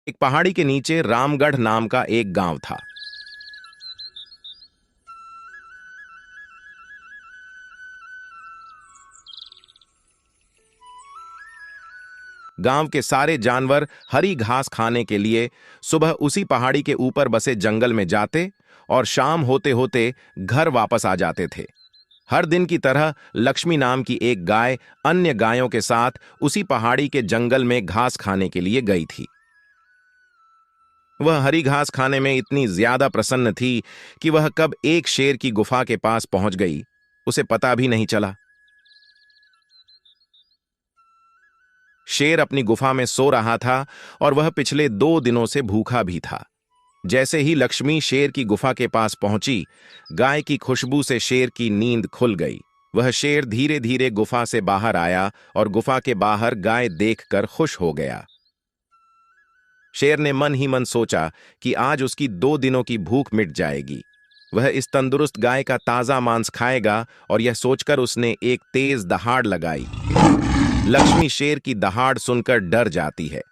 एक पहाड़ी के नीचे रामगढ़ नाम का एक गांव था। गांव के सारे जानवर हरी घास खाने के लिए सुबह उसी पहाड़ी के ऊपर बसे जंगल में जाते और शाम होते होते घर वापस आ जाते थे। हर दिन की तरह लक्ष्मी नाम की एक गाय अन्य गायों के साथ उसी पहाड़ी के जंगल में घास खाने के लिए गई थी। वह हरी घास खाने में इतनी ज्यादा प्रसन्न थी कि वह कब एक शेर की गुफा के पास पहुंच गई, उसे पता भी नहीं चला। शेर अपनी गुफा में सो रहा था और वह पिछले 2 दिनों से भूखा भी था। जैसे ही लक्ष्मी शेर की गुफा के पास पहुंची, गाय की खुशबू से शेर की नींद खुल गई। वह शेर धीरे धीरे गुफा से बाहर आया और गुफा के बाहर गाय देखकर खुश हो गया। शेर ने मन ही मन सोचा कि आज उसकी 2 दिनों की भूख मिट जाएगी। वह इस तंदुरुस्त गाय का ताजा मांस खाएगा और यह सोचकर उसने एक तेज दहाड़ लगाई। लक्ष्मी शेर की दहाड़ सुनकर डर जाती है।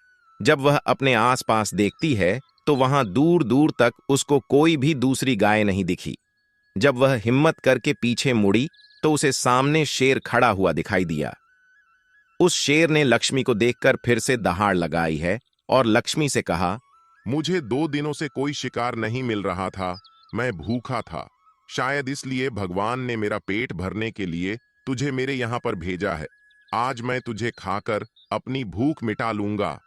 जब वह अपने आसपास देखती है तो वहां दूर दूर तक उसको कोई भी दूसरी गाय नहीं दिखी। जब वह हिम्मत करके पीछे मुड़ी तो उसे सामने शेर खड़ा हुआ दिखाई दिया। उस शेर ने लक्ष्मी को देखकर फिर से दहाड़ लगाई है और लक्ष्मी से कहा, मुझे 2 दिनों से कोई शिकार नहीं मिल रहा था। मैं भूखा था। शायद इसलिए भगवान ने मेरा पेट भरने के लिए तुझे मेरे यहाँ पर भेजा है। आज मैं तुझे खाकर अपनी भूख मिटा लूंगा।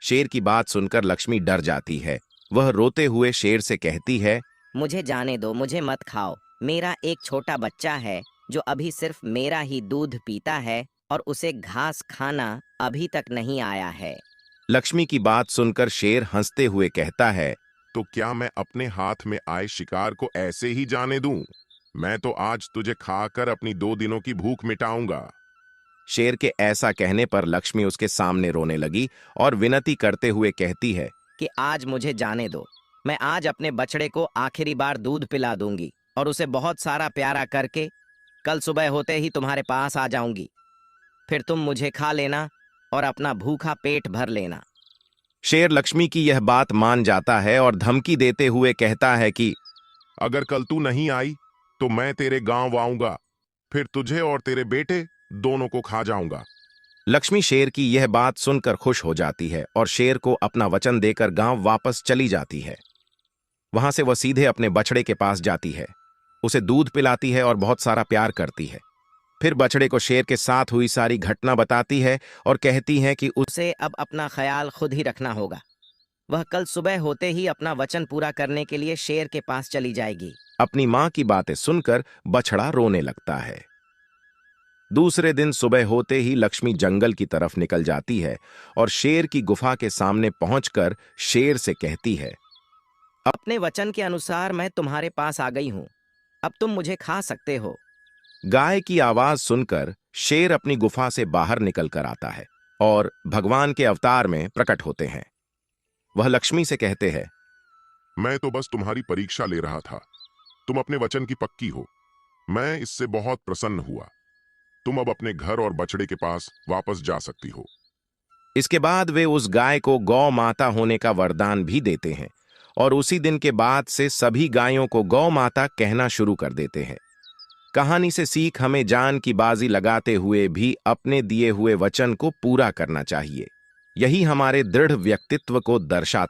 शेर की बात सुनकर लक्ष्मी डर जाती है। वह रोते हुए शेर से कहती है, मुझे जाने दो, मुझे मत खाओ। मेरा एक छोटा बच्चा है जो अभी सिर्फ मेरा ही दूध पीता है और उसे घास खाना अभी तक नहीं आया है। लक्ष्मी की बात सुनकर शेर हंसते हुए कहता है, तो क्या मैं अपने हाथ में आए शिकार को ऐसे ही जाने दूं? मैं तो आज तुझे खाकर अपनी 2 दिनों की भूख मिटाऊंगा। शेर के ऐसा कहने पर लक्ष्मी उसके सामने रोने लगी और विनती करते हुए कहती है कि आज मुझे जाने दो। मैं आज अपने बछड़े को आखिरी बार दूध पिला दूंगी और उसे बहुत सारा प्यारा करके कल सुबह होते ही तुम्हारे पास आ जाऊंगी। फिर तुम मुझे खा लेना और अपना भूखा पेट भर लेना। शेर लक्ष्मी की यह बात मान जाता है और धमकी देते हुए कहता है कि अगर कल तू नहीं आई तो मैं तेरे गांव आऊंगा। फिर तुझे और तेरे बेटे दोनों को खा जाऊंगा। लक्ष्मी शेर की यह बात सुनकर खुश हो जाती है और शेर को अपना वचन देकर गांव वापस चली जाती है। वहां से वह सीधे अपने बछड़े के पास जाती है, उसे दूध पिलाती है और बहुत सारा प्यार करती है। फिर बछड़े को शेर के साथ हुई सारी घटना बताती है और कहती है कि उसे अब अपना ख्याल खुद ही रखना होगा। वह कल सुबह होते ही अपना वचन पूरा करने के लिए शेर के पास चली जाएगी। अपनी मां की बातें सुनकर बछड़ा रोने लगता है। दूसरे दिन सुबह होते ही लक्ष्मी जंगल की तरफ निकल जाती है और शेर की गुफा के सामने पहुंचकर शेर से कहती है, अपने वचन के अनुसार मैं तुम्हारे पास आ गई हूं। अब तुम मुझे खा सकते हो। गाय की आवाज सुनकर शेर अपनी गुफा से बाहर निकल कर आता है और भगवान के अवतार में प्रकट होते हैं। वह लक्ष्मी से कहते हैं, मैं तो बस तुम्हारी परीक्षा ले रहा था। तुम अपने वचन की पक्की हो। मैं इससे बहुत प्रसन्न हुआ। तुम अब अपने घर और बछड़े के पास वापस जा सकती हो। इसके बाद वे उस गाय को गौ माता होने का वरदान भी देते हैं और उसी दिन के बाद से सभी गायों को गौ माता कहना शुरू कर देते हैं। कहानी से सीख हमें जान की बाजी लगाते हुए भी अपने दिए हुए वचन को पूरा करना चाहिए। यही हमारे दृढ़ व्यक्तित्व को दर्शाता